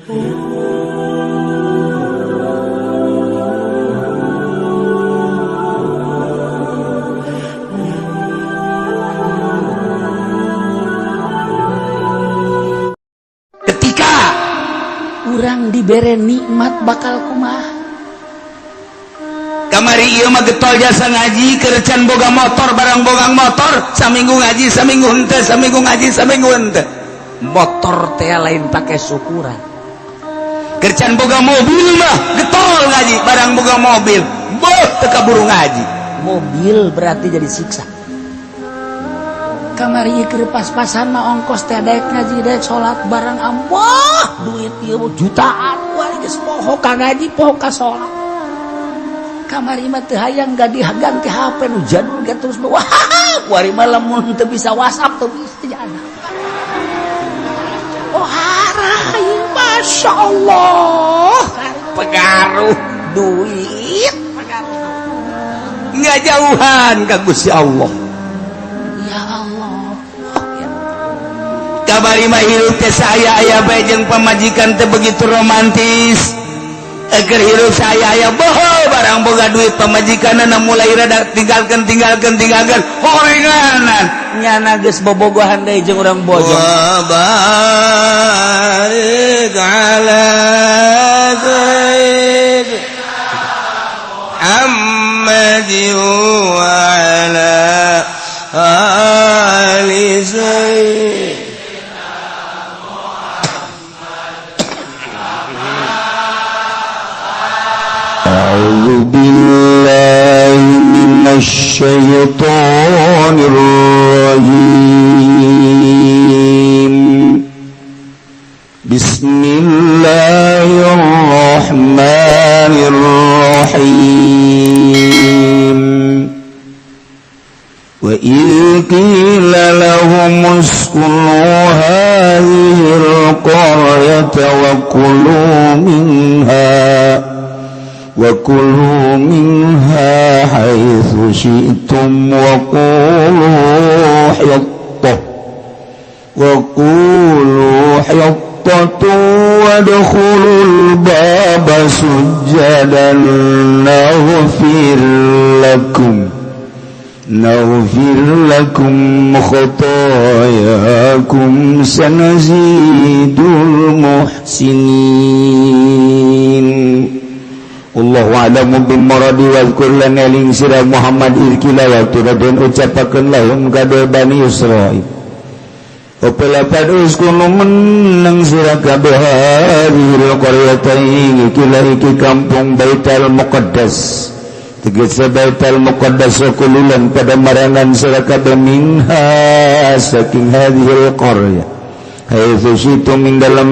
Ketika urang dibere nikmat bakal kumaha kamari ieu mah getol jasa ngaji kerecan boga motor barang bogang motor saminggu ngaji saminggu henteu saminggu ngaji saminggu henteu motor teh lain pake syukuran kerecan boga mobil mah getol ngaji barang boga mobil boh teu kaburu ngaji mobil berarti jadi siksa kamari keur pas-pasan mah ongkos teh daek ngaji daek salat barang ambah duit ieu jutaan wali geus poho ka ngaji poho ka salat kamari mah teu hayang ganti HP nu jadul ge terus wah kuari mah lamun teu bisa WhatsApp teu bisa jana oh harai masyaallah pengaruh duit enggak jauhan ka Gusti Allah ya Allah kamari mah hirup teh saya aya bae jeung pamajikan teh begitu romantis agar hirup saya aya boho barang boga duit pamajikanana mulai rada tinggalkeun horenganan nyana geus bobogohan deui jeung urang bojong wa barik ala zaid Muhammad wa ala ali zaid أعوذ بالله من الشيطان الرجيم بسم الله الرحمن الرحيم وإذ قيل لهم اسكنوا هذه القرية وكلوا منها حيث شئتم وقولوا حطة وادخلوا الباب سجدا نغفر لكم خطاياكم سنزيد المحسنين Allahu a'lamu bimuradi wa dzkur lana ling sira Muhammad irkila waktu raden ucapakeun lahum kade Bani Israil opela padus kuno meneng sira kabeh hadhil qaryatayn iki kampung Baitul Muqaddas tegese Baitul Muqaddas kululan pada marangan sira kabeh minha saking hadhil qaryah haitsu situ min dalam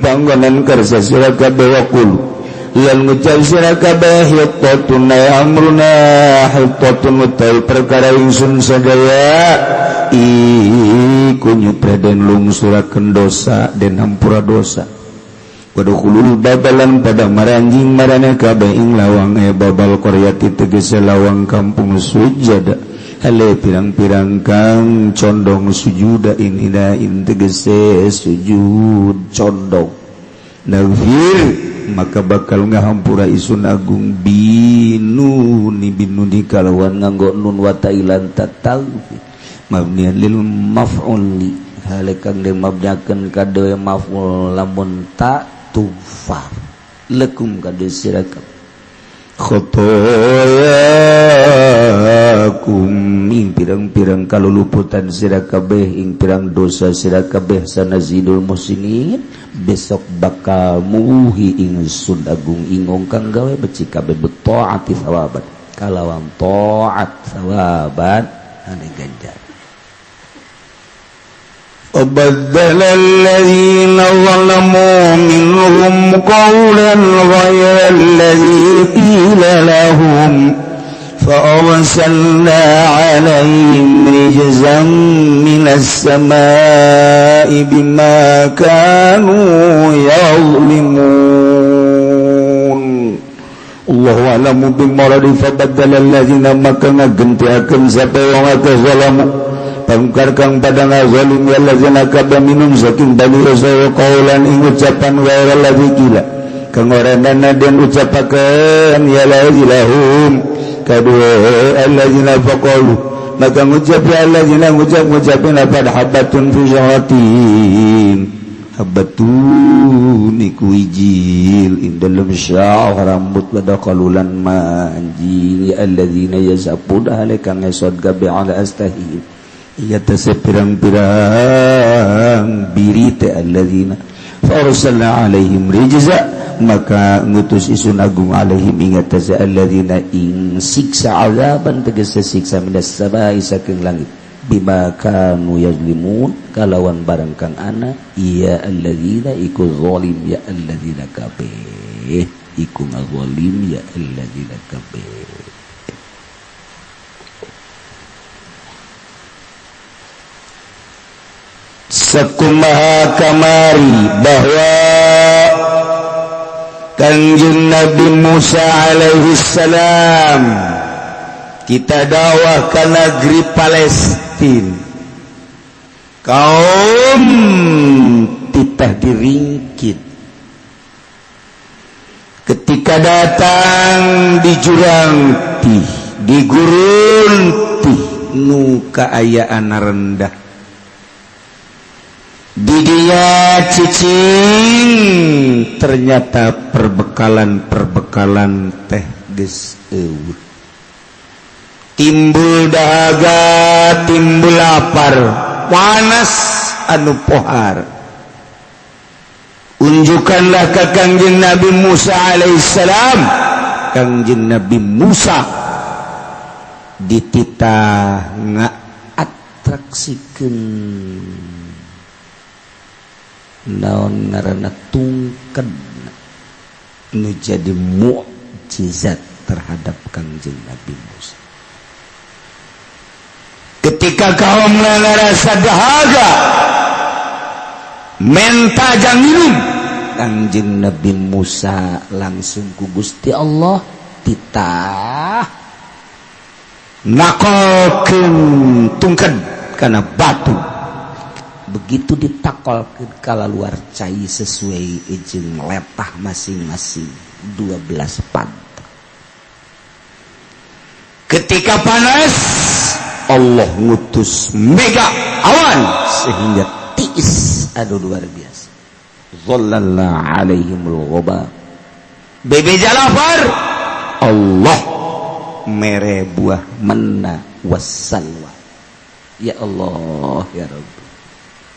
panggonan kersa sira kabeh wa qulu yang ngucap sira kabeh hittatun amruna hittatun utai perkara ingsun sadaya iku nyupreden lungsurakeun dosa dan hampura dosa wadukhulul babalan pada maranjing marana kabeh ing lawang babal qaryati tegese lawang kampung sujada hale pirang-pirang kang condong sujuda in tegese sujud condong nafir maka bakal ngahampura isun agung binu ni kalawan nganggo nun wa tailan tatawfi mabniyan lil maf'ul li halekang den mabniakeun kade maf'ul lamun ta tufar lakum kade sirakat khotoyakum ing pirang-pirang kaluluputan sira kabeh ing pirang dosa sira kabeh sanazidul musinin besok bakal muhi ingsun agung ingong kang gawe beci kabeh betaati sawaban kalawan taat sawaban ane ganjar وبدل الذين ظلموا منهم قولا غير الذي قيل لهم فأرسلنا عليهم رجزا من السماء بما كانوا يظلمون الله أعلم بمراد فبدل الذين مكنا gentiakeun sapa wong akeh zalamu pangkar kang padang zalim ya lazina kabeh minum saking bani Israil qaulan ing ucapan ghaira ladzi qila kang orangna den ucapakeun ya lahum kadua allazina faqalu maka ngucap ya allazina ngucapin apa habatun fi syaratin habatun iku wijil in dalam sya'ar rambut pada kalulan manji alladzina yazapun alaikan ngesod gabe ala astahim iya tasir pirang-pirang birite alladzina farsalna alaihim rijza maka ngutus isun agung alaihim ingat tasir alladzina ing siksa azaban tegesa siksa minas samai saking langit bima kanu yazlimun kalawan barang kang ana iya alladzina iku zalim ya alladzina kabeh iku ngazalim ya alladzina kabeh sakumaha kamari bahwa Kanjeng Nabi Musa alaihi salam kita dakwah ke negeri Palestina kaum titah diringkit ketika datang di jurang tih di gurun tih nu kaayaan rendah di dia cicing ternyata perbekalan teh geus eueuh timbul dahaga timbul lapar panas anu pohar unjukkanlah ke Kanjeng Nabi Musa alaihissalam Kanjeng Nabi Musa dititah ngaatraksikeun naon ngaranna tungked nu jadi mukjizat terhadap Kanjeng Nabi Musa ketika kaum ngarasa dahaga menta jang minum Kanjeng Nabi Musa langsung ku Gusti Allah titah nakolkeun tungked kana batu begitu ditakolkeun kala luar cai sesuai jeung letah masing-masing 12 pantai ketika panas Allah ngutus mega awan sehingga tiis adu luar biasa zallallahu alaihimul ghabab bebe jalafar Allah mere buah manna wassalwa ya Allah ya Rabb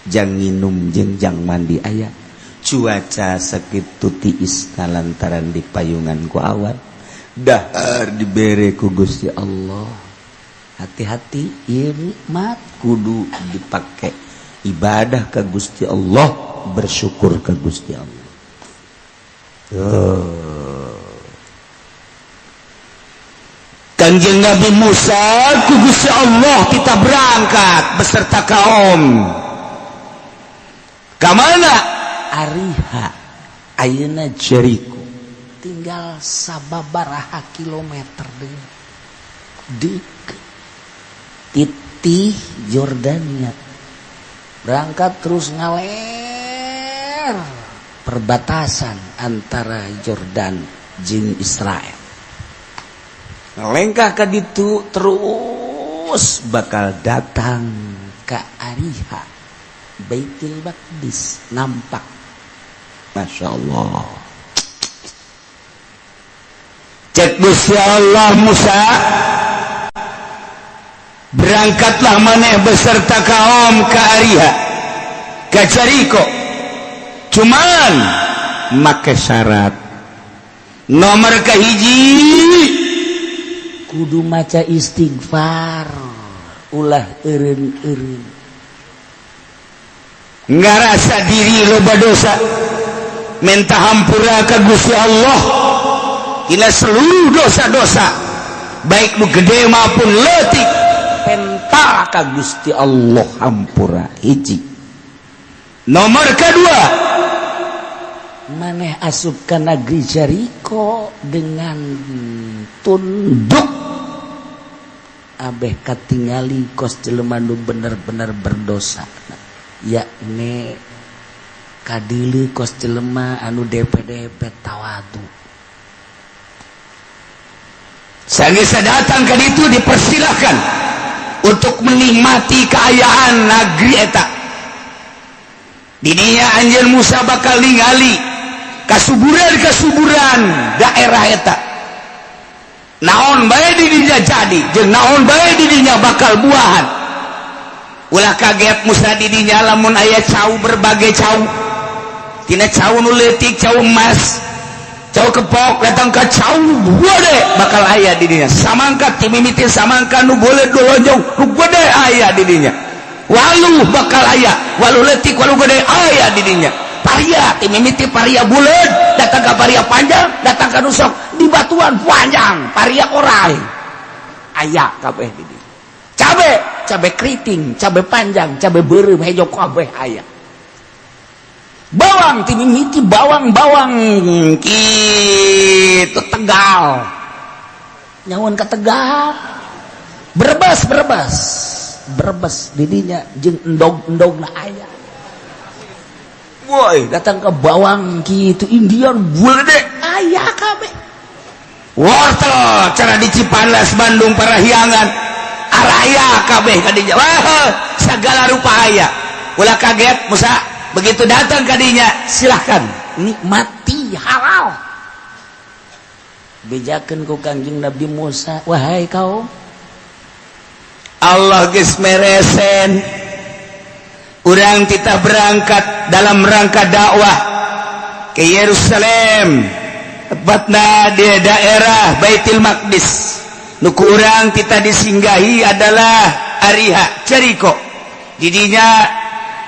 jang nginum jeung jang mandi aya cuaca sakitu tiis lantaran dipayungan ku awan dahar dibere ku Gusti Allah hati-hati ieu nikmat kudu dipake ibadah ka Gusti Allah bersyukur ka Gusti Allah Kanjeng Nabi Musa ku Gusti Allah kita berangkat beserta kaum ka mana Ariha ayeuna Jericho tinggal sababaraha kilometer deukeut titih Jordania berangkat terus ngaler perbatasan antara Jordan jeung Israel ngelengkah ka ditu terus bakal datang ka Ariha Baitul Maqdis nampak Masya Allah cek Gusti Allah Musa berangkatlah maneh beserta kaum ka Ariha ka Jericho cuman make syarat nomor kahiji kudu maca istighfar ulah eureun-eureun ngarasa diri loba dosa minta hampura ka Gusti Allah tina seluruh dosa-dosa baik nu gede maupun leutik penta ka Gusti Allah hampura hiji nomor kedua maneh asup ka negeri Jericho dengan tunduk abeh katingali kos jelema nu bener-bener berdosa yakni kadili kos jelema anu DPDP tawadu sanggeus datang ka ditu dipersilahkan untuk menikmati keayaan negeri eta didinya anjeun Musa bakal ningali kasuburan daerah eta naon bae didinya jadi jeung naon bae didinya bakal buahan ulah kaget Musa didinya lamun aya cau berbagai cau tina cau nu leutik cau emas cau kepok datang ka cau gede bakal aya didinya samangka ti mimiti samangka nu boleh dolonjong nu gede aya didinya waluh bakal aya waluh leutik waluh gede aya didinya paria ti mimiti paria buleud datang ka paria panjang datang ka nu sok di batuan panjang paria orai aya kabeh di dieu cabe keriting cabe panjang cabe beureum hejo kabeh aya bawang ti mimiti bawang kitu Tegal nyawan ka Tegal Brebes didinya jeung endog-endogna aya woi datang ke bawang gitu Indian bulede aya kabeh wortel cara di Cipanas Bandung Parahyangan araya kabeh kadinya wah segala rupa aya ulah kaget Musa begitu datang kadinya silahkan nikmati halal bejakeun ku Kangjeng Nabi Musa wahai kaum Allah geus meresen urang kita berangkat dalam rangka dakwah ke Yerusalem tepatna di daerah Baitul Maqdis nu urang kita disinggahi adalah Ariha Jericho didinya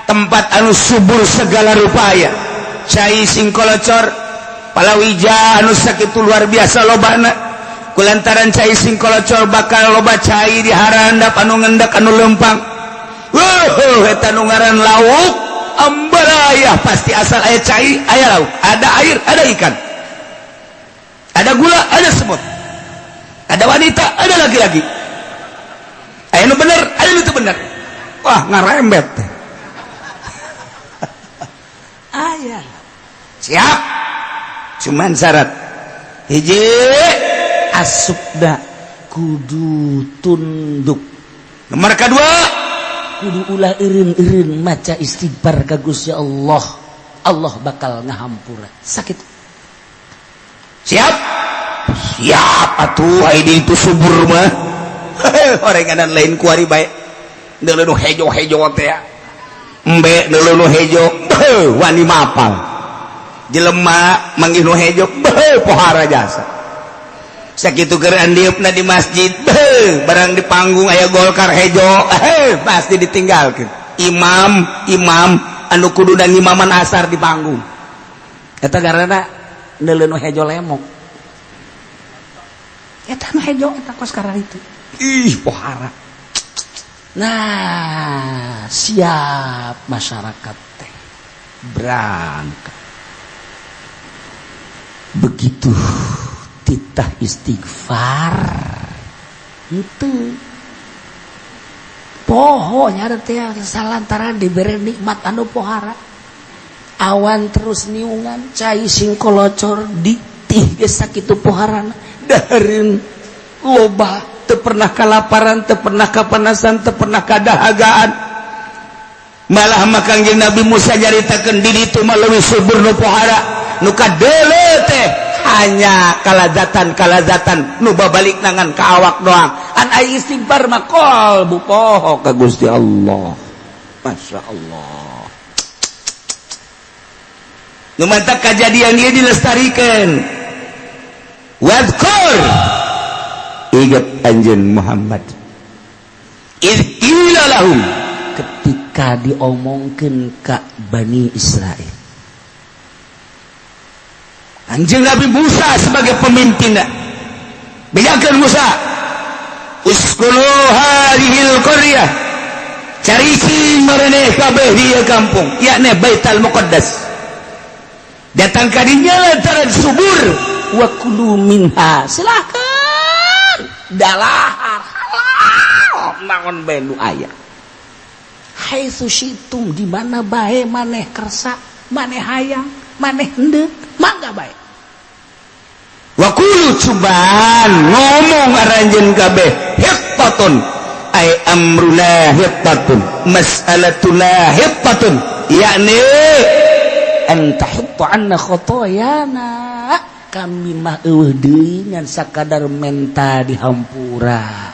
tempat anu subur segala rupaya cai singkolocor palawija anu sakitu luar biasa lobana kulantaran cai singkolocor bakal loba cai di harandap anu ngendak anu lempang eta nu ngaran lauk ambaraya pasti asal aya cai aya lauk ada air ada ikan ada gula ada semut ada wanita ada laki-laki aya nu bener ada nu teu bener wah ngarembet aya siap cuman syarat hiji asupna kudu tunduk nomor kedua kudu ulah eureun-eureun maca istighfar ka Gusti Allah Allah bakal ngahampura sakit siap atuh ai di itu subur mah horenganan lain kuari bae neuleuh hejo-hejo teh embe neuleuh hejo wani mapal jelema manggih nu hejo pohara jasa sakitu keur andiupna di masjid barang di panggung aya Golkar hejo pasti ditinggalkeun imam anu kudu dan imaman asar di panggung eta garana neuleuh hejo lemok eta nu hejo eta kos karena itu pohara nah siap masyarakat teh berangkat begitu titah istighfar itu pohonnya teh salantaran diberi nikmat anu pohara awan terus niungan cai singkolocor ditih geus sakitu poharana dahareun loba teu pernah kalaparan teu pernah kapanasan teu pernah kadahagaan malah Kangjeng Nabi Musa nyaritakeun di ditu mah leuwih subur nu pohara nu kadeuleu teh hanya kalazatan nu babalik nangan ka awak doang an aya istighfar mah qalbu poho ka Gusti Allah Masya Allah nu mantap kejadian ieu dilestarikeun wadhkur ingat anjeun Muhammad qila lahum ketika diomongkeun ka Bani Israil Anjing Nabi Musa sebagai pemimpinnya bejakeun Musa uskunu hadhil qaryah caricing maraneh kabeh ieu kampung yakni Baitul Muqaddas datang ka dinya lantaran subur wa kulu minha silakan dalahar halal naon bae nu aya haitsu syitum di mana bae maneh kersa maneh hayang maneh henteu mangga bae wa qulu cobaan ngomong aranjeun kabeh hittatun ay amruna hittatun mas'alatuna hittatun yakni anta hitta anna khotoyana kami mah eueuh deui ngan sakadar menta dihampura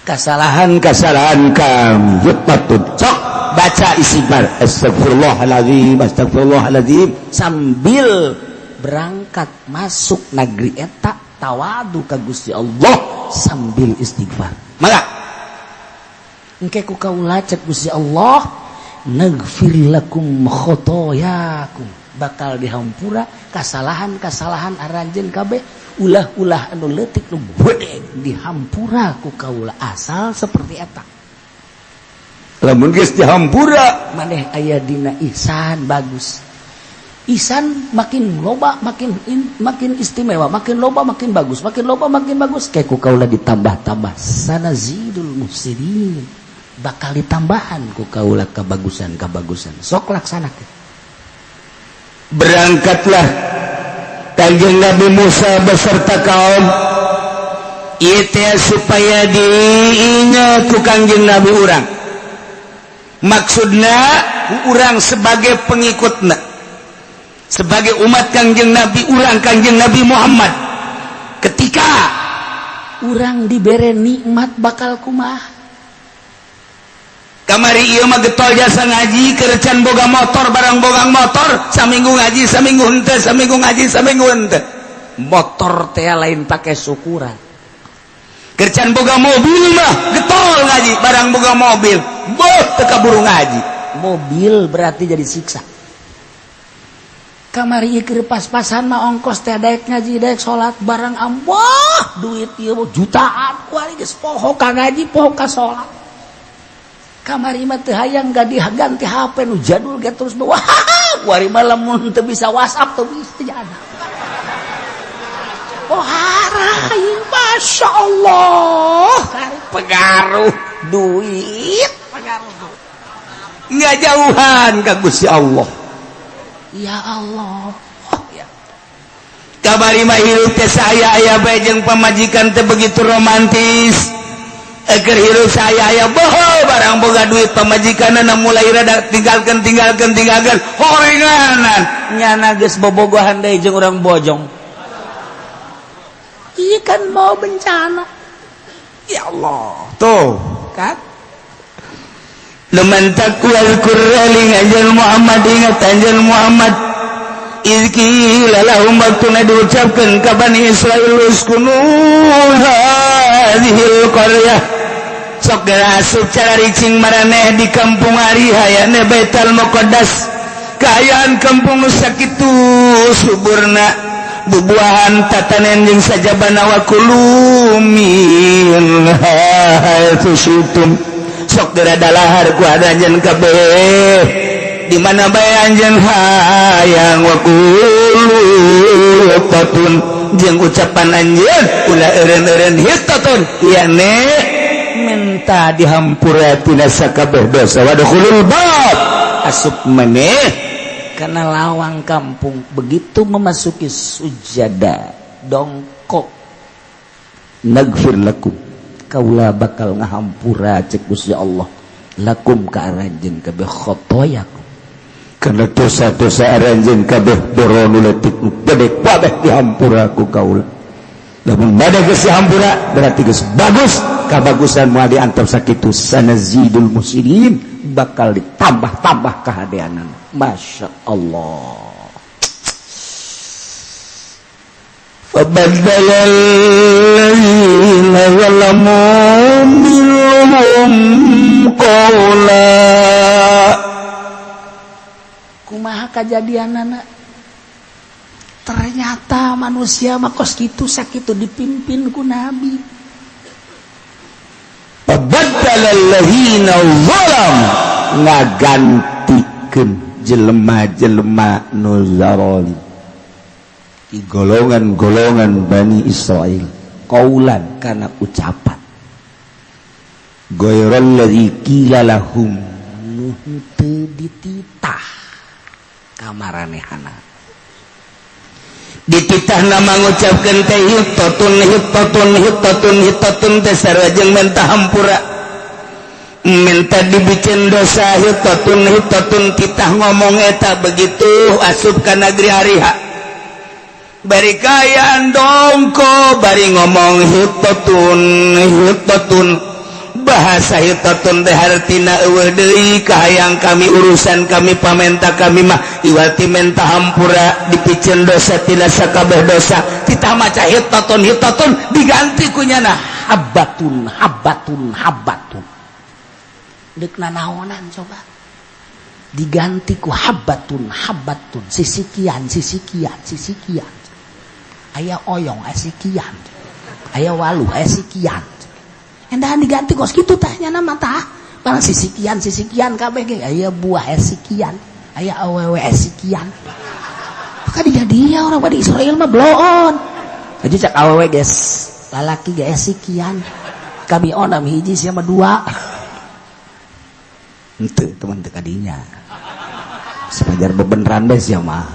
kesalahan kami hittatun sok baca istighfar astagfirullahaladzim sambil berangkat masuk negeri eta tawadu ka Gusti Allah sambil istighfar maka engke ku kaula cek Gusti Allah naghfir lakum khotoyakum bakal dihampura kasalahan-kasalahan aranjeun kabeh ulah-ulah anu leutik nu beude dihampura ku kaula asal seperti eta lamun geus dihampura maneh aya dina ihsan bagus ihsan makin loba makin istimewa makin loba makin bagus makin loba makin bagus kayak ku kaula ditambah-tambah sanazidul muhsinin bakal ditambahan ku kaula kabagusan sok laksanakeun berangkatlah Kanjeng Nabi Musa beserta kaum ieu supaya diingat ku Kanjeng Nabi urang maksudna urang sebagai pengikutna sebagai umat Kanjeng Nabi urang Kanjeng Nabi Muhammad ketika urang dibere nikmat bakal kumaha kamari ieu mah getol jasa ngaji kerecan boga motor barang bogang motor saminggu ngaji saminggu henteu saminggu ngaji saminggu henteu motor teh lain pake syukuran kerecan boga mobil mah getol ngaji barang boga mobil boh teu kaburu ngaji mobil berarti jadi siksa kamari ieu keur pas-pasan mah ongkos teh daek ngaji daek salat barang amboh duit ieu jutaan kuari geus poho ka ngaji poho ka salat kamari mah teu hayang ganti HP nu jadul ge terus wah kuari mah lamun teu bisa WhatsApp teu bisa jana pohara masya Allah pengaruh duit pengaruh nggak jauhan ka Gusti Allah ya Allah ya kabari mah hirup teh saya aya bae jeung pamajikan teh begitu romantis agar hirup saya aya boho barang boga duit pamajikanna mulai rada tinggalkeun horenganan nyana geus bobogohan deui jeung urang bojong ieu kan mau bencana ya Allah tuh kan leman takwal qur'ani anjal Muhammad ingat anjal Muhammad izki lalahum baktuna diucapkan ka Bani Israil uskunu hadhil qaryah sok asup cara ricing maraneh di kampung ari hayane Baitul Muqaddas kaayaan kampung nu sakitu suburna bubuahan tatanen jeung sajabana wa kulumin haitsu syitum sok geradalahar ku adanjeun kabeh di mana bae anjeun hayang wa qulupatun jeung ucapan anjeun ulah eureun-eureun hittatun yakni minta dihampura tina sakabeh dosa wa dukhulul bab asup maneh kana lawang kampung begitu memasuki sujada dongkok naghfir lakum kaula bakal ngahampura cek Gusti Allah lakum ka aranjeun kabeh khotoyakum kana dosa-dosa aranjeun kabeh doronu leutik bedek kabeh dihampura ku kaula lamun bade geus dihampura berarti geus bagus kabagusan moal diantep sakitu sanazidul muslimin bakal ditambah-tambah kahadeanan masya Allah فبدل الذين ظلموا منهم قولا kumaha kajadianana ternyata manusia makos kitu sakitu dipimpin ku nabi فبدل الذين ظلموا ngagantikeun jelema-jelema nu zalim golongan-golongan Bani Israel kaulan karena ucapan ghairal ladzi qila lahum teu dititah kamaranehana dititahna mangucapkeun teh hitatun teh sareng mentah hampura minta dibikin dosa hitatun titah ngomong eta begitu asup ka negeri hariha bari kayaan dongko bari ngomong hitatun bahasa hitatun teh hartina eueuh deui kahayang kami urusan kami pamenta kami mah iwati menta hampura dipikeun dosa tina sakabeh dosa titah maca hitatun diganti ku nyana habbatun deuk nanaonan coba diganti ku habbatun sisikian aya oyong asikian aya waluh asikian endahan diganti kos kitu tah nyana mah tah barang sisikian kabeh ge aya buah asikian aya awewe asikian maka dia orang pada Israel mah bloon jadi cak awewe geus lalaki ge asikian kami onam hiji sia mah dua henteu teman teu kadinya sepajar bebeneran deh sia mah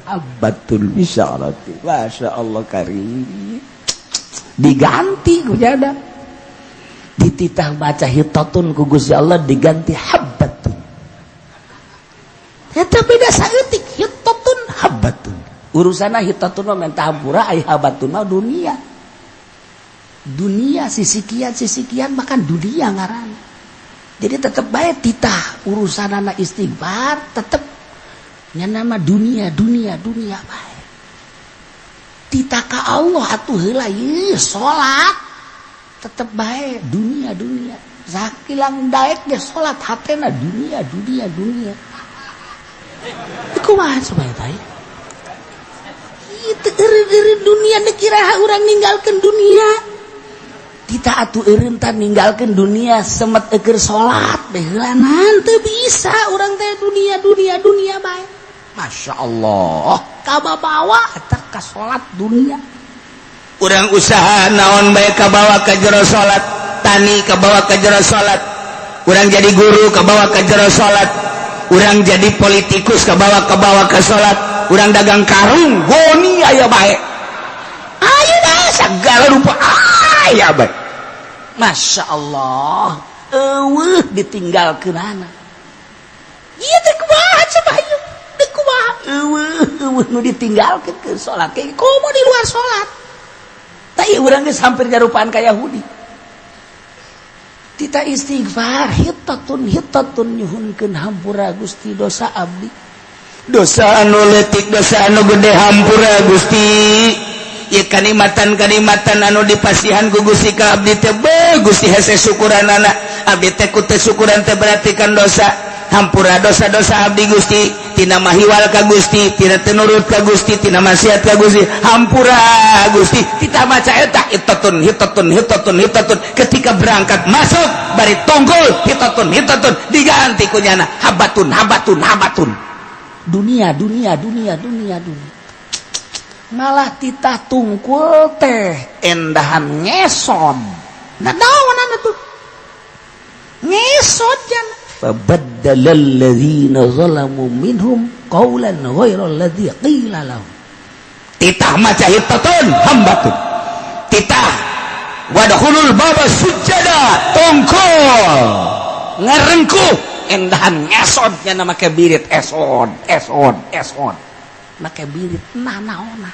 abatul bisyarati masyaallah karim diganti ku jada dititah baca hitatun ku Gusti Allah diganti habbatun eta beda saeutik hitatun habbatun urusana hitatun mah menta hampura ai habbatun mah dunia sisikian makan dunia ngaran jadi tetep bae titah urusanana istighfar tetep nyana mah dunia bae titah ka Allah atuh heula ieu salat tetep bae dunia sakilang daek ge salat hatena dunia kumaha supaya teh itu eureun dunia dikira urang ninggalkeun dunia titah atuh eureun tah ninggalkeun dunia semet keur salat beh heulanan teu bisa urang teh dunia bae Masya Allah kababawa eta ka salat dunia urang usaha naon bae kabawa ka jero salat tani kabawa ka jero salat urang jadi guru kabawa ka jero salat urang jadi politikus kabawa ka salat urang dagang karung goni aya bae ayeuna sagala rupa aya bae Masya Allah eueuh ditinggalkeunana ieu teh kumaha coba ieu eueuh nu ditinggalkeun ke salat ke komo di luar salat tah ieu urang geus hampir nyarupaan ka Yahudi tita istighfar hitatun nyuhunkeun hampura Gusti dosa abdi dosa anu leutik dosa anu gede hampura Gusti ieu kalimatan anu dipasihan ku Gusti ka abdi teh Gusti hese syukuranana abdi teh ku teh syukuran teh berarti kan dosa hampura dosa-dosa abdi Gusti tina mahiwal ka Gusti tina tenurut ka Gusti tina maksiat ka Gusti hampura Gusti kita maca eta hitatun ketika berangkat masuk bari tonggol hitatun diganti ku nyana habbatun dunia malah titah tungkul teh endahan ngeson nah naonan atuh ngesot jan فَبَدَّلَ الَّذِينَ ظَلَمُوا مِنْهُمْ قَوْلًا غَيْرَ الَّذِي قِيلَ لَهُمْ titah maca hitatun hambatun titah wadkhulul baba sujada tongkol ngarengkuh endahan ngesod nya make birit esod make birit naona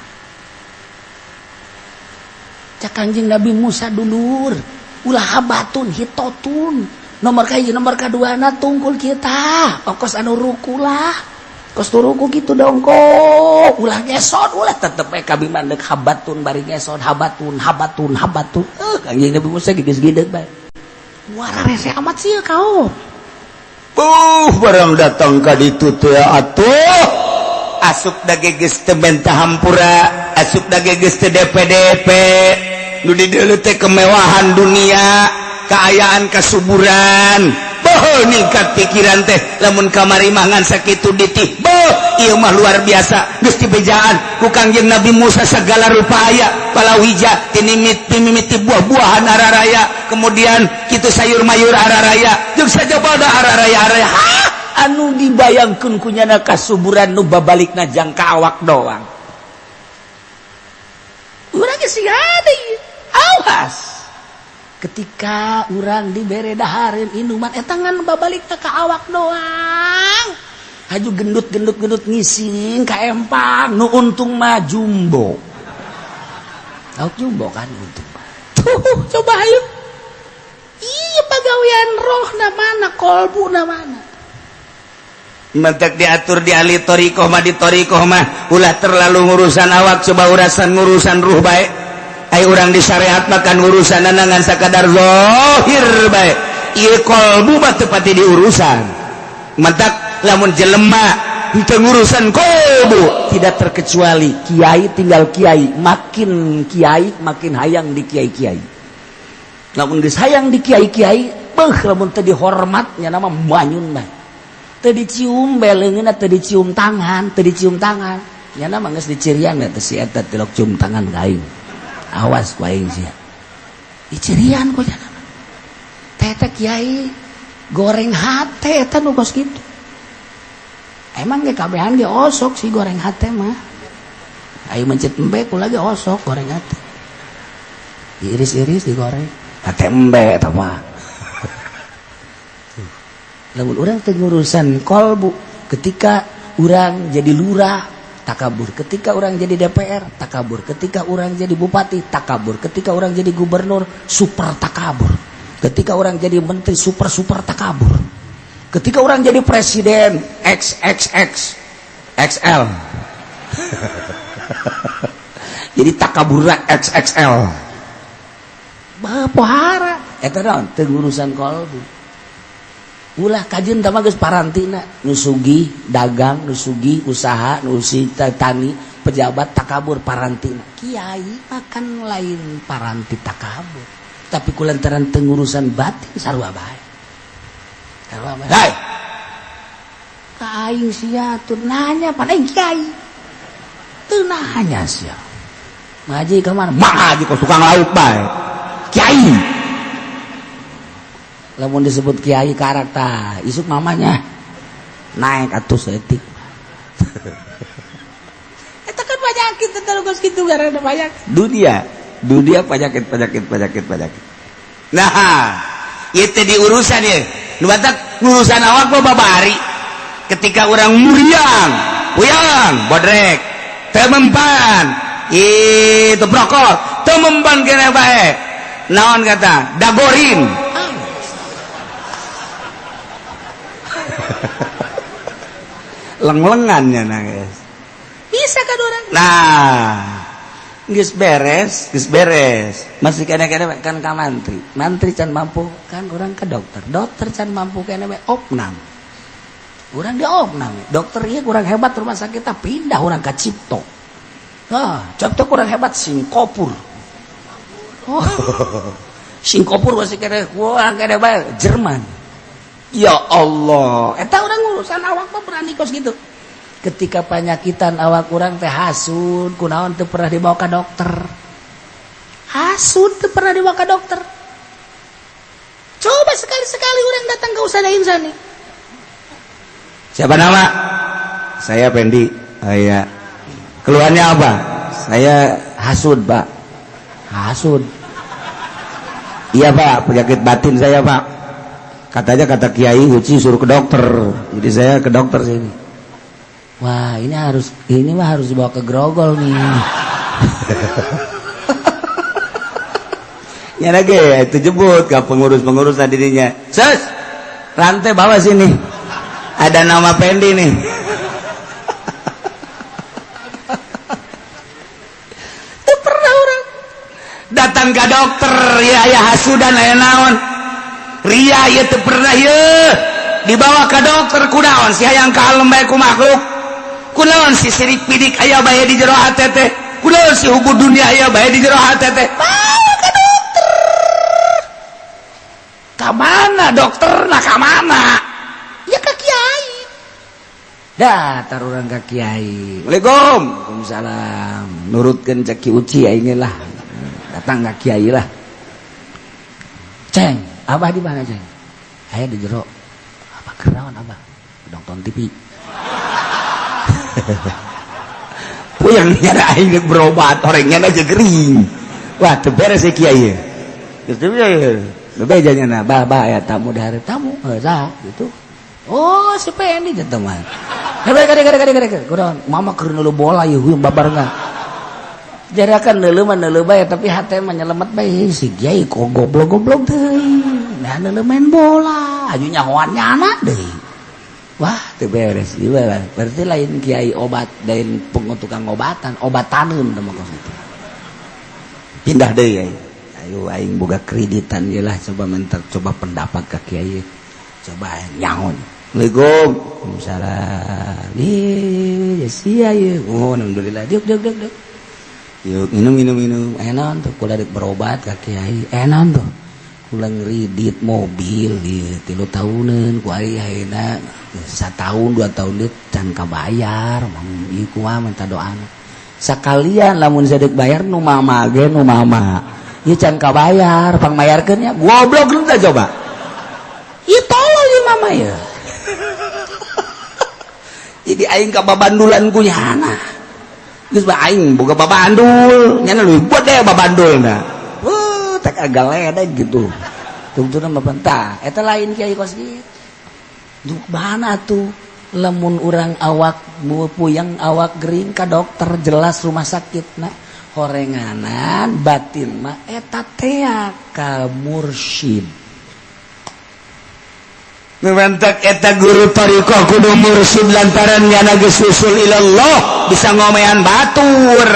cak Kanjeng Nabi Musa dulur ulah habatun hitatun nomor kedua na tungkul kita ongkos anu ruku lah kos turuku gitu dong kok ulah ngesot ulah tetep kabi mandek habatun bari ngesot habatun Kanjeng Nabi Musa gides-gides bae wara rese amat sih kau barang datang ka ditu teh atuh asup dage geus teu bentah hampura asup dage geus teu DP nu di dieu teh kemewahan dunia keayaan kesuburan ningkat pikiran teh lamun kamari mangan sakitu ditih ieu mah luar biasa geus dibejaan ku Kangjeng Nabi Musa segala rupa aya palawija timimiti buah-buahan araraya kemudian kitu sayur mayur araraya jeung sajabada araraya anu dibayangkeun ku nyana kasuburan nu babalikna jang ka awak doang urang geus sigade awas ketika urang dibere dahareun inuman eta ngan babalikna ka awak doang haju gendut ngising ka empang nu untung mah jumbo tahu jumbo kan untung tuh coba ayo iya pagawean roh na mana kolbu na mana mentek diatur di ahli torikoh mah di torikoh mah ulah terlalu ngurusan awak coba ngurusan ruh bae ai urang di syariat makan urusan nangan sakadar zahir bae ieu kolbu mah teu pati diurusan mentek lamun jelema itu urusan kolbu tidak terkecuali kiai tinggal kiai makin hayang di kiai lamun geus hayang di kiai lamun teu dihormatnya nama manyun mah teu dicium beleungeunna teu dicium tangan nya nama geus dicirian teh si eta tilok cium tangan ka aing awas ku aing sia dicirian ku nya nama teh kiai goreng hate eta nu kos kitu. Emang ge kabehan ge osok si goreng hate mah. Ayo mencet embe ku lagi osok goreng hate. Diiris-iris digoreng. Hate embe eta mah. Lamun urang teu ngurusan kolbu, ketika urang jadi lurah takabur, ketika urang jadi DPR takabur, ketika urang jadi bupati takabur, ketika urang jadi gubernur super takabur, ketika urang jadi menteri super takabur. Ketika orang jadi presiden XXXL jadi takabura XXL pohara eta naon teu urusan kolbu ulah kajeun tah mah geus parantina nu sugih dagang nu sugih usaha nu tani pejabat takabur parantina kiai makan lain paranti takabur tapi kulantaran teu urusan batin sarua bae hai ka aing sia teu nanya pan aing kiai teu nanya sia ngaji ka mana ngaji ka tukang lauk bae kiai lamun disebut kiai karak tah isuk mamanya naik atuh setik eta kan penyakit teh geus kitu garana banyak dunia penyakit nah ieu teh diurusan ye nu batak urusan awak mah babari ketika orang muriang puyang bodrek teu mempan itu brokot teu mempan kene bae naon kata dagorin leng-lengannya nangis bisa kan orang nah geus beres masih kene-kene kan ka mantri can mampu kan urang ke dokter can mampu kene we opnam urang di opnam dokter ieu kurang hebat rumah sakit pindah urang ka Cipto Cipto kurang hebat Singapura Singapura masih kene urang kene bae Jerman ya Allah eta urang urusan awak mah berani kos gitu ketika penyakitan awak kurang teh hasud kunaon teu pernah dibawa ke dokter hasud teu pernah dibawa ke dokter coba sekali-sekali urang datang ke usada insani siapa nama saya Pendi iya keluarnya apa saya hasud Pak hasud iya Pak penyakit batin saya Pak katanya kata kiai uci suruh ke dokter jadi saya ke dokter sini. Wah ini mah harus dibawa ke Grogol nih. Ya lagi itu jemput ke pengurus dirinya. Sus, rantai bawa sini. Ada nama Pendi nih. Itu pernah orang datang ke dokter ya hasudan aya naon. Ria ya teu pernah ya dibawa ke dokter kunaon si hayang kalem bae ku makhluk. Kunaon si sirik pidik aya bae di jero hate teh kunaon si hubud dunia aya bae di jero hate teh bawa ke dokter Ka mana dokter nah ka mana? Ya ka kiai. Dah urang ka kiai. Assalamualaikum. Waalaikumsalam. Nurutkeun cek Ki Uci aing lah. Datang ka kiai lah. Ceng, abah di mana, Ceng? Aya di jero. Abah kenaon abah? Nonton TV. Puyang nyana aing berobat, orangnya aja gering. Wah, teu beres si kiai. Gitu ya. Bebeja nyana, bah ya tamu dari tamu. Sah gitu. Oh, si Pendi gitu mah. Kada. Kunaon? Mama keur neuleuh bola ieu heuh babarengan. Jarakan neuleuh mah neuleuh bae tapi hate mah nyelemet bae si kiai kok goblok-goblok teuing. Nah neuleuh main bola, aju nyahoan nyana deui. Wah, teu beres ieu lah. Berarti lain kiai obat, lain tukang obatan, obataneun mah kos itu. Pindah deui aing. Ayo aing boga kreditan ge lah coba mentar coba pendapat ka kiai. Coba nyaon. Assalamualaikum. Waalaikumsalam. Ih, sia ieu. Oh, alhamdulillah. Duk. Yuk, minum. Enon tuh kula rek berobat ka kiai. Enon tuh. Kula ngridit mobil ieu 3 tahunan ku ari ayeuna 1 tahun 2 tahun deui can kabayar. Mang ieu kumaha minta doana. Sakalian lamun sadek bayar nu mama ge nu mama. Ieu can kabayar, pang mayarkeun nya. Goblok lu teh coba. Ieu tolol ieu mama ya. Jadi aing ka babandulan ku nyana. Geus ba aing boga babandul, nyana leuwih buat deh babandulna. Tak agak ledek gitu. Tungtuna mah bentah. Eta lain kiai kos kieu. Duh bana tuh lamun urang awak puyeng awak gering ka dokter jelas rumah sakitna. Horenganan batin mah eta teh ka mursyid. Numantak eta guru tariqah kudu mursyid lantaran nyana geus usul ilallah bisa ngomean batur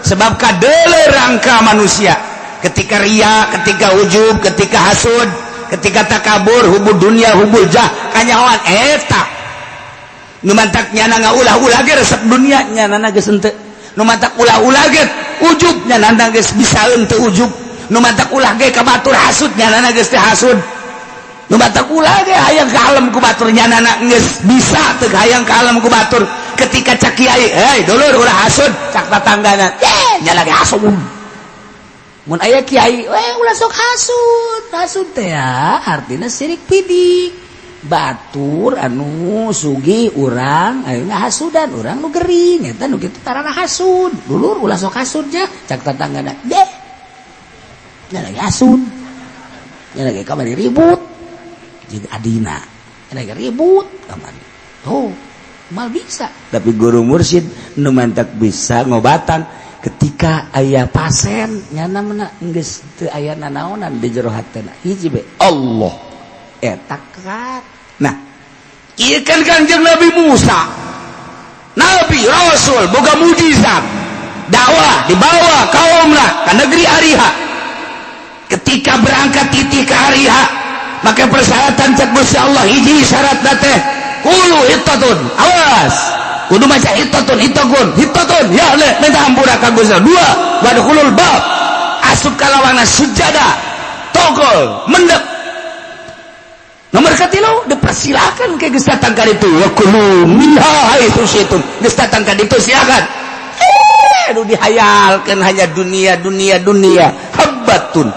sebab kadeuleur rangka manusia ketika ria, ketika ujub, ketika hasud, ketika takabur, hubul dunia, hubul jah kanyahoan eta numantak nyana ngaulah-ulah ge resep dunia nyana geus henteu numantak ulah-ulah ge ujub nyana geus bisa henteu ujub numantak ulah ge ka batur hasud nyana geus teh hasud numantak ulah ge hayang ka alam ku batur nyana geus bisa teu hayang ka alam ku batur ketika cak kiai hei dulur ulah hasud cak tatanggana nyana ge hasud Mun aya kiai ulah sok hasud teh ya artina sirik pidik batur anu sugih urang ayeuna hasudan urang nu gering eta nu kitu tarana hasud dulur ulah sok hasud nya cak tatanggana deh nya lagi hasud nya lagi kamari ribut jeung adina nya lagi ribut kamari tuh mal bisa tapi guru mursyid nu mantak bisa ngobatan ketika aya pasien nyana mana geus teu aya nanaonan di jero hatena hiji be Allah eta kat. Nah ieu kan Kanjeng Nabi Musa Nabi Rasul boga mujizat dakwah dibawa kaumna ka negeri Ariha ketika berangkat titih ke Ariha maka persyaratan cek Gusti Allah hiji syaratna teh qulu hittatun awas kudu maca hittatun ya le minta hampura ka Gusti Allah 2 wadkhulul bab asup ka lawana sujada togol mendep nomor katilu dipersilakan ke geus datang ka ditu wa kullu minha haitsu syi'tum geus datang ka ditu silakan anu dihayalkeun hanya dunia habbatun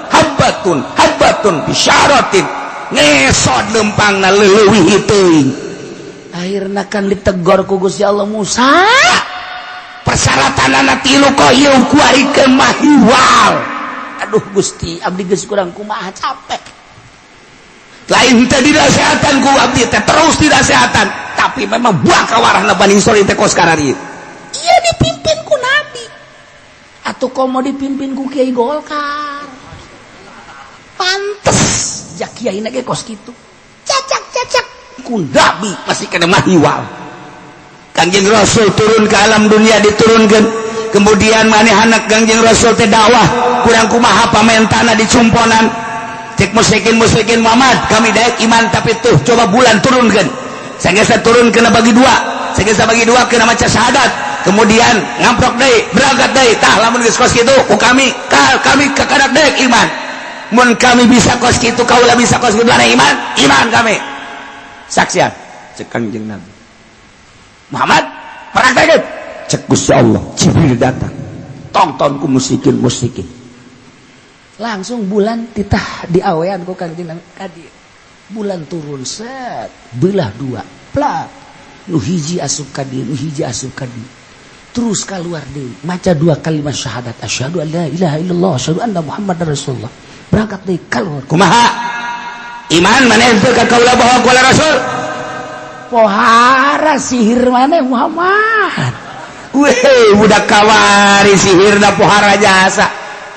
bisyaratin ngesot lempangna leuwih teuing akhirna kan ditegor ku Gusti Allah Musa persyaratanana tilu koyeu kuarikeun mah hiwal aduh Gusti abdi geus kurang kumaha capek lain teh dinasehatan ku abdi teh terus dinasehatan tapi memang buah kawarahna Bani Israil teh kos karari iya dipimpin ku nabi atuh komo dipimpin ku Kiai Golkar pantes jak kiai ge kos kitu cacak ku nabi masih kena mahiwal Kanjeng Rasul turun ke alam dunia diturunkeun kemudian manehna Kanjeng Rasul teh dakwah kurang kumaha pamentana dicumponan cek musyrikin Muhammad kami daek iman tapi tuh coba bulan turunkeun sanggeus turun kena bagi dua kena maca syahadat kemudian ngamprok deui berangkat deui tah lamun geus kos kitu ku kami kakadak daek iman mun kami bisa kos kitu kaula bisa kos kitu iman kami saksian cek Kangjeng Nabi Muhammad praktekeun cek Gusti Allah Jibril datang tonton ku musikin langsung bulan titah diawean ku Kangjeng Nabi kadi bulan turun set belah dua plak nu hiji asup kadi nu hiji asup kadi terus keluar deui maca dua kalimat syahadat asyhadu an la ilaha illallah asyhadu anna muhammadar rasulullah berangkat deui keluar kumaha iman maneh teu ka kaula bahwa kaula rasul pohara sihir maneh Muhammad weh budak kawari sihirna pohara jasa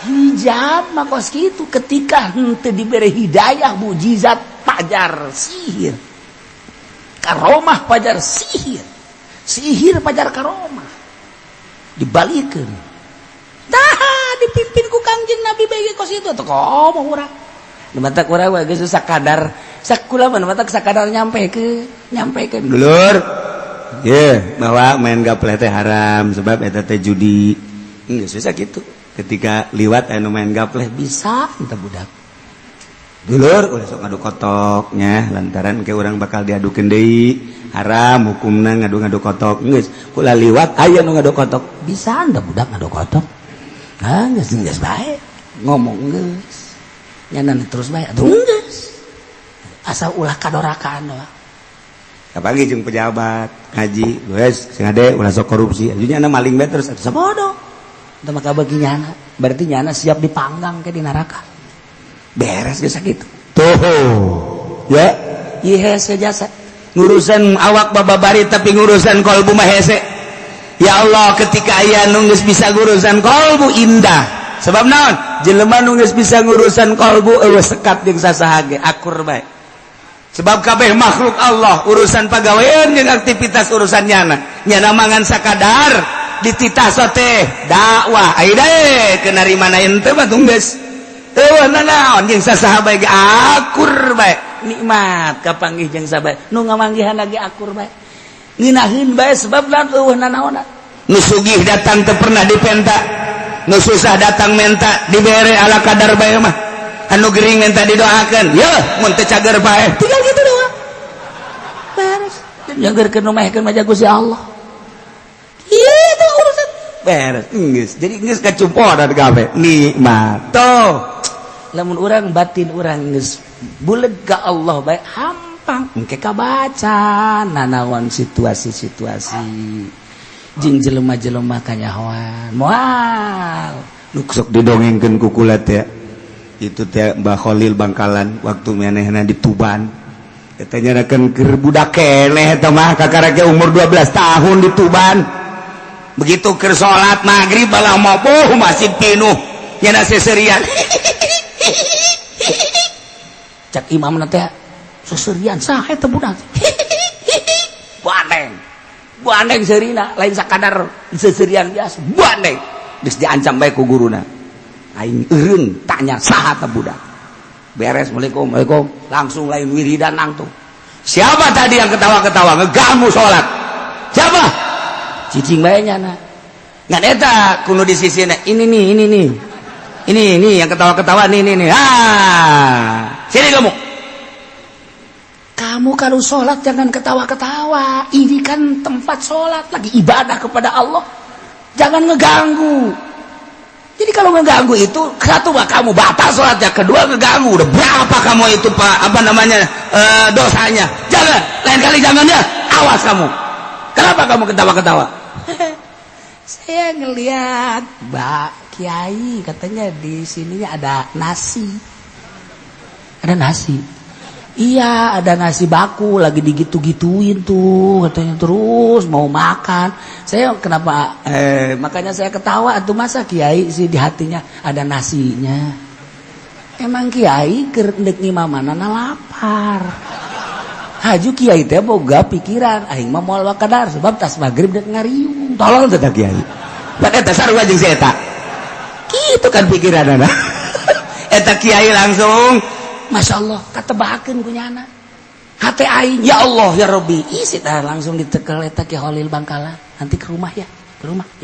hijab makos kitu ketika henteu dibere hidayah mukjizat pajar sihir karomah pajar sihir pajar karomah dibalikeun tah dipimpin ku Kangjeng Nabi bae kos itu teh komo urang mata urang we geus sakadar sakula mah mata sakadar nyampekeun dulur ye bahwa main gapleh teh haram sebab eta teh judi geus bisa kitu ketika liwat anu main gapleh bisa entah budak dulur udah sok ngadu kotoknya lantaran ke orang bakal diadukeun deui haram hukumna ngadu kotok geus kula liwat aya nu ngadu kotok bisa anda budak ngadu kotok geus bae ngomong geus nyanan terus bae atuh geus asal ulah kadorakaan doang apalagi jeung pejabat ngaji geus sing ade ulah sok korupsi ajunya na maling bae terus sabodo teu maka bagi nyana berarti nyana siap dipanggang ke di neraka beres geus sakitu tuh ya ieu hese jasa ngurusan awak bababari tapi ngurusan kolbu mah hese ya Allah ketika aya nu geus bisa ngurusan kolbu indah sebab naon jelema nu geus bisa ngurusan kolbu eueuh sekat jeung sasaha ge akur bae sebab kabeh makhluk Allah urusan pagawean jeung aktivitas urusan nyana mangan sakadar dititah sote dakwah ai dae keu narimana ente mah geus eueuh nanaon jeung sasaha bae ge akur bae nikmat kapanggih jeung sabae nu ngamanggihan lagi akur bae ngeunaheun bae sebab lan eueuh nanaonna nu sugih datang teu pernah dipenta nu susah datang menta dibere ala kadar bae mah anu gering menta didoakeun yeuh mun teu cager bae tinggal gitu doang beres nyageurkeun nu mehkeun mah Gusti Allah itu urusan beres geus jadi geus kacumporan gawe nikmat toh lamun urang batin urang geus buleud ka Allah bae hampang engke kabaca nanaon situasi-situasi jeung jelema-jelema kanyahoan moal nu sok didongengkeun ku kula teh itu teh Mbah Khalil Bangkalan waktu manehna di Tuban eta nyanakeun keur budak keneh eta mah kakarage umur 12 tahun di Tuban begitu keur salat magrib balah mopoh masjid pinuh nyana seserian cak imam nanti seserian saha eta budak bandeng serina lain sakadar seserian biasa bandeng geus diancam bae ku guruna aing eureun tanya saha eta budak beres Assalamualaikum langsung lain wiridan nangtung siapa tadi yang ketawa-ketawa ngeganggu salat siapa cicing bae nyana ngan eta kuno di sisina ini nih yang ketawa-ketawa nih sini kamu kalau sholat jangan ketawa-ketawa ini kan tempat sholat lagi ibadah kepada Allah jangan ngeganggu jadi kalau ngeganggu itu satu kamu batal sholatnya kedua ngeganggu udah berapa kamu itu dosanya jangan lain kali jangan ya awas kamu kenapa kamu ketawa-ketawa saya ngelihat Mbak Kiai katanya di sininya ada nasi iya ada nasi baku lagi digitu-gituin tuh katanya terus mau makan saya kenapa makanya saya ketawa tuh masa Kiai sih di hatinya ada nasinya emang Kiai keur endek ngimamanana lapar haju Kiai teh boga pikiran aing mah moal wakadar sebab tas magrib dek ngariung tolong teh Kiai pada eta sarua jeung saya eta kitu kan pikiranana eta Kiai langsung Masya Allah katebahakeun ku nyana hate aing ya Allah ya Rabbi isi tah langsung ditekel eta Ki Khalil Bangkalan nanti ke rumah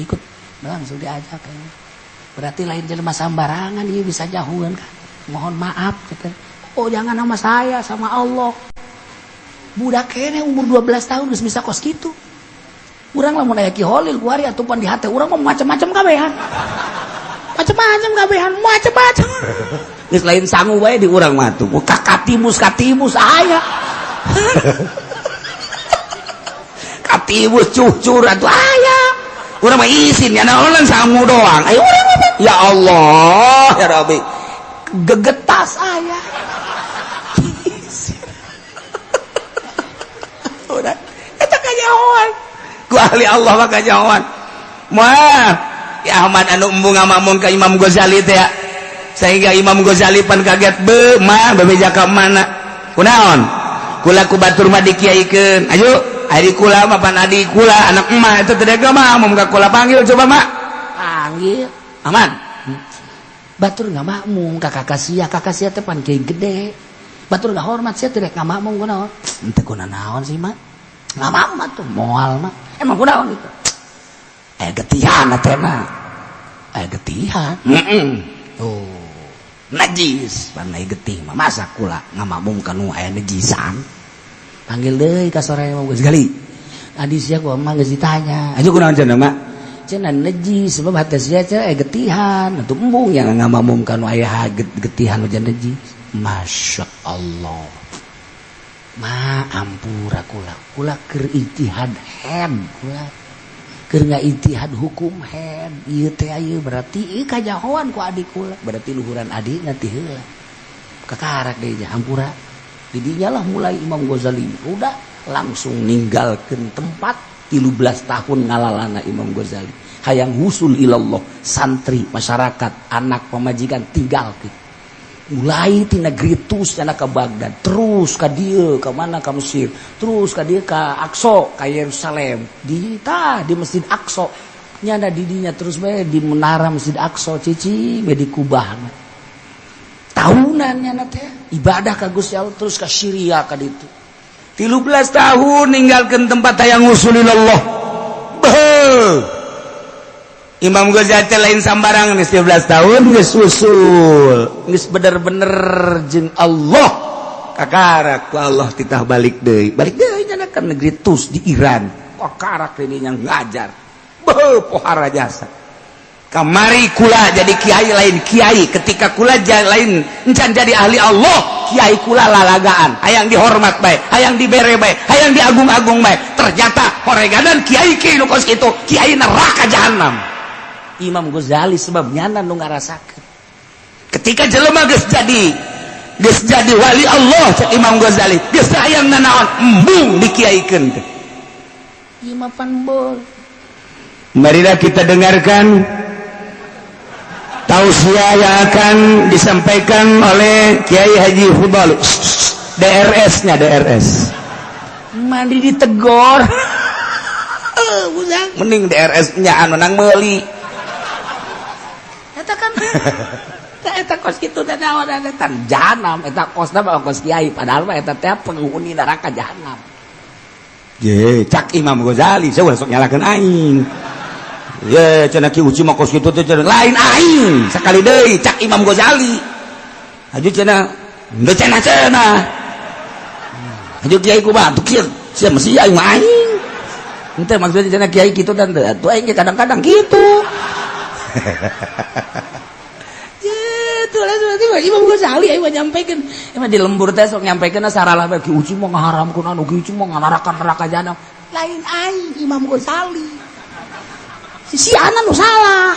ikut langsung diajak kayaknya berarti lain jelema sambarangan ieu bisa jahuan kan mohon maaf kata. Oh jangan sama saya, sama Allah. Budak kene umur 12 tahun geus bisa kos kitu. Urang lamun aya Ki Holil kuari atupan di hate urang mah macam-macam kabehan. Macam-macam kabehan, macam-macam. Geus lain sangu wae di urang mah tuh. Katimus aya. Katimus cucur atuh aya. Urang mah isin ya naon sangu doang. Ayo urang mah ya Allah ya Rabbi. Gegetas aya. Udah, eta kanyahoan. Ku ahli Allah mah kanyahoan. Moal ya Ahmad anu embung ngamamun ka Imam Ghazali teh ya. Sehingga Imam Ghazali pan kaget be mah bebeja ka mana. Kunaon? Kula ku batur mah dikiaikeun. Ayo, ari kula mah pan adi kula anak emak itu teh mah mum ka kula panggil coba mak. Panggil. Aman. Batur enggak makmum ka kakak sia teh pan kiai gede. Batur enggak hormat sia teh enggak makmum kunaon? Henteu kunaon sih mak. Enggak makmum tuh moal mah. Emang kunaon itu? Getihan teh mah. Getihan. Oh. Najis panai getih mah masa kula ngamakmum kanu aya najisan. Panggil deui ka sore Imam Ghazali. Adi sia ku mah geus ditanya. Aja kunaon cenah mak? Cenah najis sebab hate sia aya getihan atuh embung yang ngamakmum kanu aya getihan hujan najis. Masya Allah. Ma ampura kula keur ijtihad head kula. Keur ngaijtihad hukum head ieu teh ieu berarti ieu kajahoan ku adik kula berarti luhuran adik nanti heula kakarak deui hampura di dinya lah mulai Imam Ghazali udah langsung ninggalkeun tempat 13 tahun ngalalana Imam Ghazali hayang husul ilallah santri masyarakat anak pamajikan tinggalkeun mulai ti negeri Tus cenah ka Baghdad terus ka dieu ka mana ka Mesir terus ka dieu ka Aqsa ka Yerusalem di Masjid Aqsa nyana di dinya terus bae di menara Masjid Aqsa cici bae di Kubah tahunan nyana teh ibadah ka Gusti Allah terus ka Syria ka ditu 13 tahun ninggalkeun tempat hayang usulillah Imam Ghazali lain sambarang geus 13 tahun geus usul geus bener-bener jeung Allah kakarak ku Allah titah balik deui nya ka negeri Tus di Iran kakarak deui nya ngajar beuh pohara jasa kamari kula jadi kiai lain kiai ketika kula lain encan jadi ahli Allah kiai kula lalagaan hayang dihormat bae hayang dibere bae hayang diagung-agung bae ternyata horeganan kiai kieu kos kitu kiai neraka jahanam Imam Ghazali sebab nyana nu ngarasakeun ketika jelema geus jadi wali Allah cek Imam Ghazali geus hayang nanaon embung dikiaikeun teh ieu mah panbol. Marilah kita dengarkan tausiah yang akan disampaikan oleh Kiai Haji Fudal DRS-nya DRS mandi ditegor mending DRS-nya anu nang meuli eta kan eta kos kitu teh naon eta jahanam eta kosna mah kos kiai padahal mah eta teh penghuni neraka jahanam ye cak Imam Ghazali saya sok nyalakeun aing ye cenah ki uci mah kos kitu teh lain aing sakali deui cak Imam Ghazali aju cenah henteu cenah aju kiai ku bantu kieu sia mesti aing mah aing henteu maksudna cenah kiai kitu dan teu aing kadang-kadang kitu Imam Ghazali ayo nyampaikan emang di lembur teh sok nyampaikan saralah bae ki uci mah ngaharamkeun anu ki uci mah neraka jahanam lain aing Imam Ghazali si anak nu salah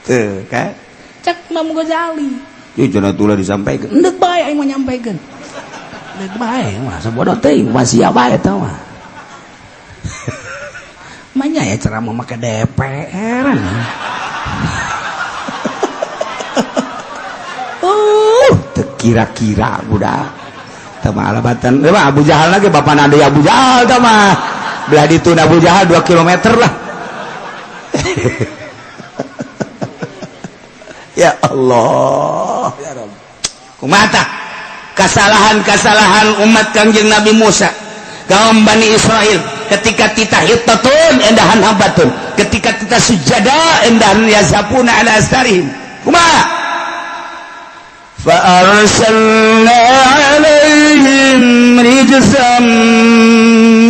teu kan cek Imam Ghazali ieu cenah tulah disampaikan endeuh bae aing mah nyampaikan endeuh bae mah sabodo teuing mah sia bae eta mah manya ya ceramah make DPR kira-kira budak tama alabatan Abu Jahal lagi bapak nade Abu Jahal tama belah ditu Abu Jahal 2 kilometer lah ya Allah ya Rabb kumata kesalahan umat Kangjeng Nabi Musa kaum Bani Israel ketika kita hittatun endahan habatun ketika kita sujada endahan yazapuna ala astarihim kumaha فأرسلنا عليهم رجزا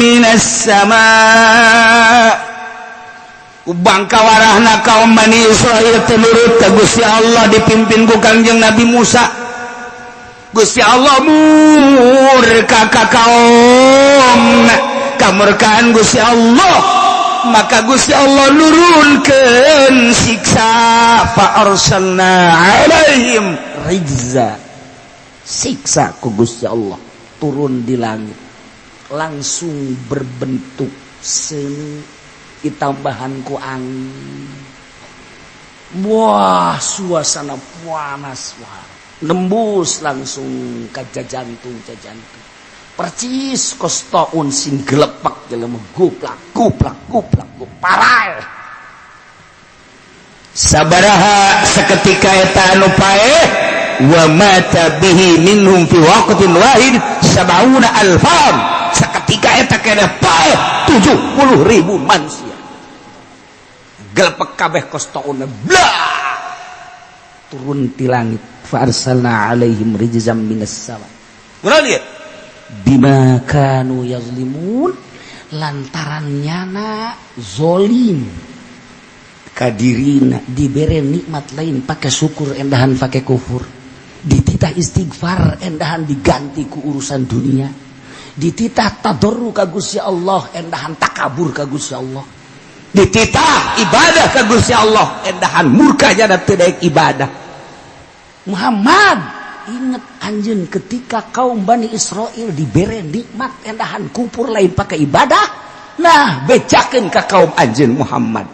من السماء ubang kawarahna kaum Bani Israil tenurut ka Gusti Allah dipimpin ku Kangjeng Nabi Musa. Gusti Allah murka ka kaum kamurkaan Gusti Allah, maka Gusti Allah nurunkeun siksa fa arsalna alaihim rijza, siksa ku Gusti Allah turun di langit langsung berbentuk seni ditambahan ku angin. Wah, suasana panas, wah, nembus langsung ke jantung. Percis kostoun sing gelepak jelema guplak parai. Sabaraha seketika eta anu paeh wa mata bihi minhum fi waqtin wahid 70 alfan. Seketika eta kena paeh 70.000 manusia. Gelepek kabeh kostouna blah turun ti langit fa arsalna alaihim rijzam minas sama. Kunaon ieu? Bima kanu yazlimun, lantaran nyana zolim kadirina dibere nikmat lain pakai syukur endahan pakai kufur, dititah istighfar endahan diganti ku urusan dunia, dititah tadarru ka Gusti Allah endahan takabur ka Gusti Allah, dititah ibadah ka Gusti Allah endahan murka nya teu daek ibadah. Muhammad, ingat anjeun ketika kaum Bani Israil dibere nikmat endahan kupur lain pakai ibadah, nah bejakeun ka kaum anjeun Muhammad.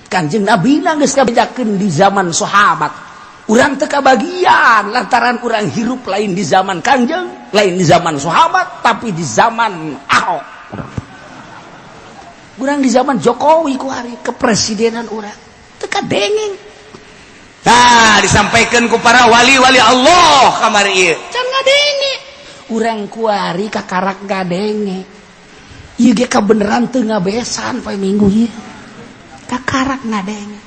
Kanjeng Nabi geus kabejakeun di zaman sahabat. Urang teu kabagian lantaran urang hirup lain di zaman Kanjeng, lain di zaman sahabat, tapi di zaman Ahok. Urang di zaman Jokowi ku hari kepresidenan urang teu kadengeng. Nah, disampaikan ku para wali-wali Allah kamari ieu. Can ngadenge. Urang kuari kakarak ngadenge. Ieu ge kabeneran teu ngabesan poe Minggu ieu. Kakarak ngadenge.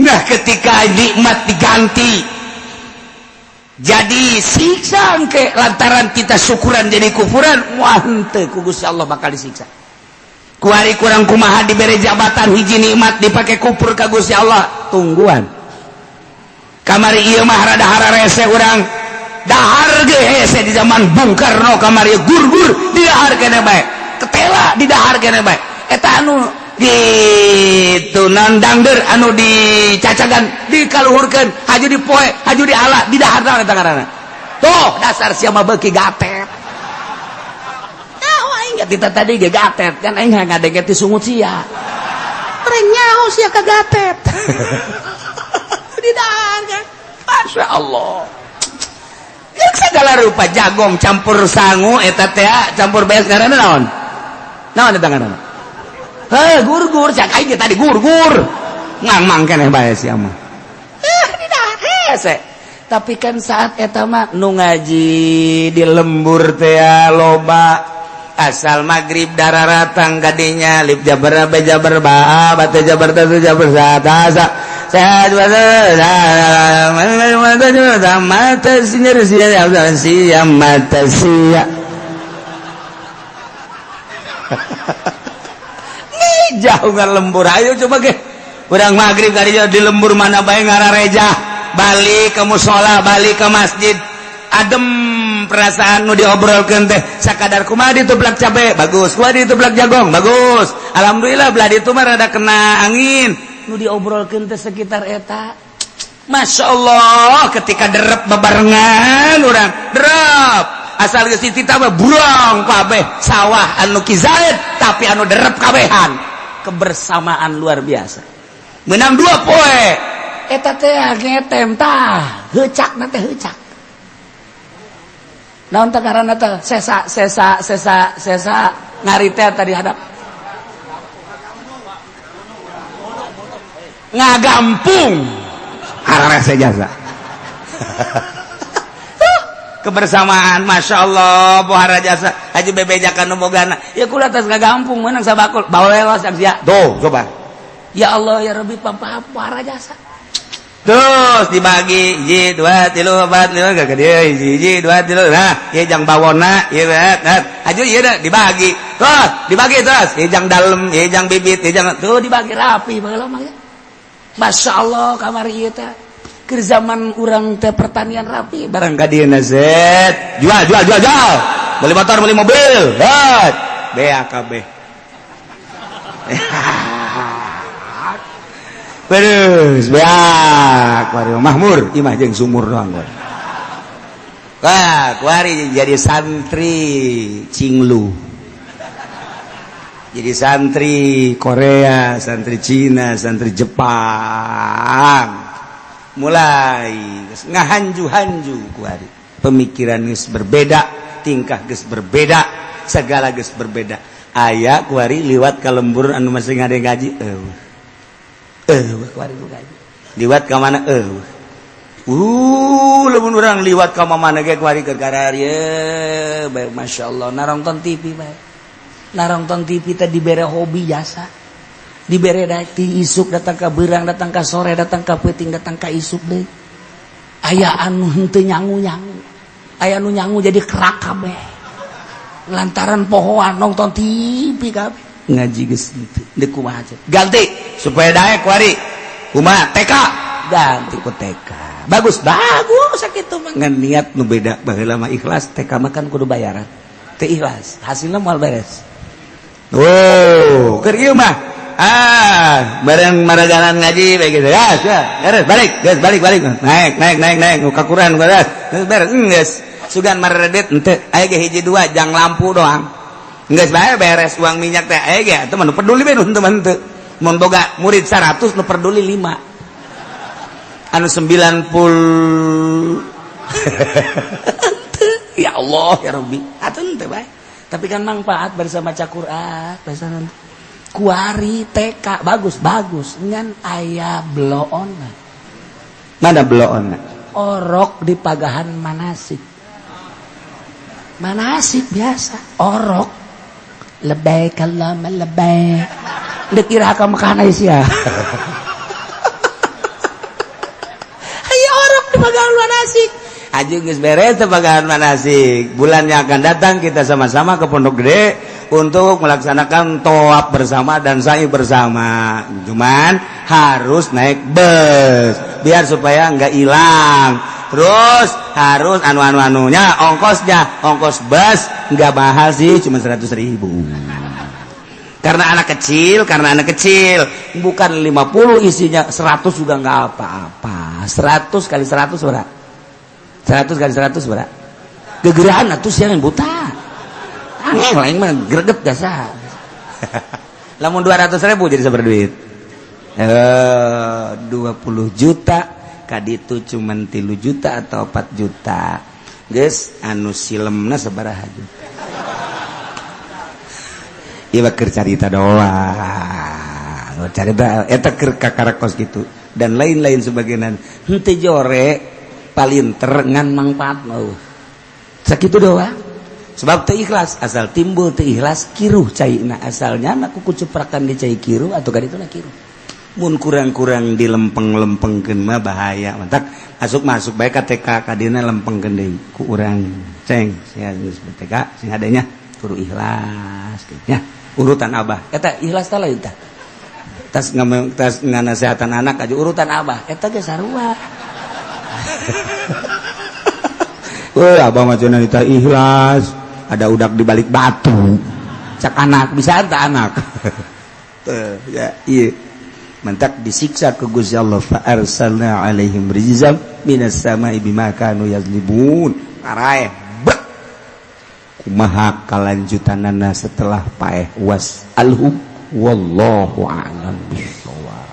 Nah, ketika nikmat diganti jadi siksa engke lantaran kita syukuran jadi kufuran, moal henteu ku Gusti Allah bakal disiksa. Kuari kurang kumaha dibere jabatan hiji nikmat dipake kufur ka Gusti Allah, tungguan. Kamari ieu mah rada hararese urang dahar ge hese di zaman Bung Karno kamari gur-gur di dahar keneh bae, ketela di dahar keneh bae, eta anu gitu nandangder anu dicacagan dikaluhurkeun haju dipoe haju diala di dahar naon eta ngaranna tuh dasar sia mah beuki gatet. Nyaho aing ge kita tadi ge gatet kan aing ngadenge ti sungut sia reng nyaho sia ka gatet di dahar kan. Masya Allah, segala rupa jagong campur sangu eta teh campur bees ngaranna naon eta ngaranna gur-gur cak aing tadi gur-gur ngamang keneh bae sia mah di dahar hese. Tapi kan saat eta mah nu ngaji di lembur teh loba asal magrib dararatang kadinya lip jabar bejabar ba bate jabar teh jabar satasa sehat mata sinyar sia mata sia jauh ngan lembur. Ayo coba ge urang magrib kadinya di lembur mana bae ngarareja balik ke musola balik ke masjid adem perasaan nu diobrolkeun teh sakadar kumaha ditublak cabe bagus, kumaha ditublak jagong bagus, alhamdulillah belah ditu mah rada kena angin nu diobrolkeun teh sekitar eta. Masya Allah, ketika derep bebarengan urang derep asal geus ditita mah burong kabeh sawah anu kizaid tapi anu derep kabehan, kebersamaan luar biasa. Menang 2 poe eta teh ngetem tah heucakna teh heucak naon teh ngaranna teh sesa ngari teh tadi hadap ngagampung hararese jasa kebersamaan. Masya Allah pohara jasa haji bebejakan nomogana ya kula tos ngagampung meunang sabakul bawelos sia tuh coba ya Allah ya Rabbi pohara jasa terus dibagi 1 2 3 4 5 ke dia 1 2 3 nah ieu jang bawona ieu aju ieu dibagi terus dibagi terus ieu jang dalem ieu jang bibit ieu jang tuh dibagi rapi baheula mah ya masyaallah kamari ieu teh keur zaman urang teh pertanian rapi barang ka dieu zet jual beli motor beli mobil bet BAKB terus beak kuari makmur imah jeung sumur doang wah kuari jadi santri Cinglu jadi santri Korea santri Cina santri Jepang mulai ngahanju-hanju kuari pemikiran geus berbeda tingkah geus berbeda segala geus berbeda aya kuari liwat ka lembur anu masih ngade ngaji kuari ku gaji liwat ka mana lamun urang liwat ka mana ge kuari ke kararieu bae masyaallah narongton TV bae narongton TV teh dibere hobi jasa dibere ti isuk datang ka beurang datang ka sore datang ka peuting datang ka isuk deui aya anu henteu nyangu-nyangu aya anu nyangu jadi kerak kabeh lantaran pohoan nonton TV kabeh ngaji geus kitu deuk kumaha ganti supaya daek kuari kumaha TK ganti ku TK bagus sakitu mah ngan niat nu beda baheula mah ikhlas TK mah kan kudu bayaran teu ikhlas hasilna moal beres keur ieu mah bareng maraganan ngaji bae gitu beres balik naik kakuran beres geus sugan maredet henteu aya ge hiji dua jang lampu doang geus bae beres uang minyak teh aya ge teu mah peduli bae nu henteu mun boga murid 100 nu peduli 5 anu 90 ya Allah ya Rabbi atuh teu bae tapi kan manfaat bersama baca Quran bahasa kuari TK bagus ngan aya bloon mana bloon orok di pagahan manasik biasa orok lebay kalam lebay deuk ira ka mekana sia aya orok di pagahan manasik aja geus beres teh pagahan manasik bulan yang akan datang kita sama-sama ke Pondok Gede untuk melaksanakan tawaf bersama dan sa'i bersama cuman harus naik bus biar supaya enggak hilang terus harus anu-anunya ongkos bus enggak mahal sih cuma 100.000 karena anak kecil bukan 50 isinya 100 juga enggak apa-apa 100 kali 100 berapa 100 kali 100 berapa gegerahan atuh siang buta angin lain mah greget dasar lamun 200.000 jadi sabar duit 20 juta kaditu cuman 3 juta atau 4 juta geus anu silemna sabaraha juta ieu keur carita doang carita eta keur kakarakos kitu dan lain-lain sebagainya henteu jore palinter ngan mangpaat mau sakitu doang sebab teu ikhlas asal timbul teu ikhlas kiruh caina asalnya na kuku ceprakan di cai kiruh atau kadituna kiruh mun kurang-kurang dilempeng-lempengkeun mah bahaya mantak masuk bae ka TK kadina lempengkeun deui ku urang ceng sia geus TK sing adanya kudu ikhlas nya urutan abah eta ikhlas teh lain tah tas nganasehatan anak aja urutan abah eta ge sarua abah mah cenah teh ikhlas ada udak di balik batu cak anak bisa anta anak ya iya mentak disiksa ke Gusti Allah fa arsalna alaihim rijzam minas sama'i bima kanu yazlibun araeh kumaha kalanjutanana setelah paeh was alhum wallahu a'lam bishawab.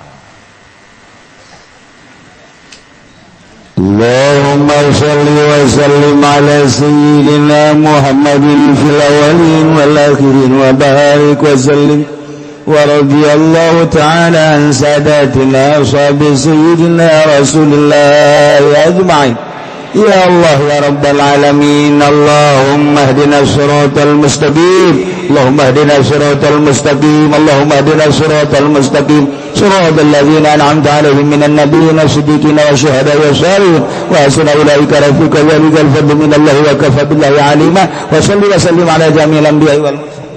Allahumma shalli wa sallim ala sayyidina Muhammadin fil awwalin wal akhirin wa barik wa sallim wa radiyallahu ta'ala an sadatina ashabi sayyidina Rasulillah ajma'in Ya Allah ya Rabbal Alamin. Allahumma hdina siratal mustaqim. Allahumma hdina siratal mustaqim. Allahumma hdina siratal mustaqim. Siratal ladzina an'amta 'alaihim minan nabiyyin wasiddiqin wasyuhada'i wassalihin wa hasuna ulaika rafiqa. Dzalikal fadlu minallahi wa kafa billahi 'alima. Wa shalli wa sallim ala jami'il anbiya'i wal mursalin.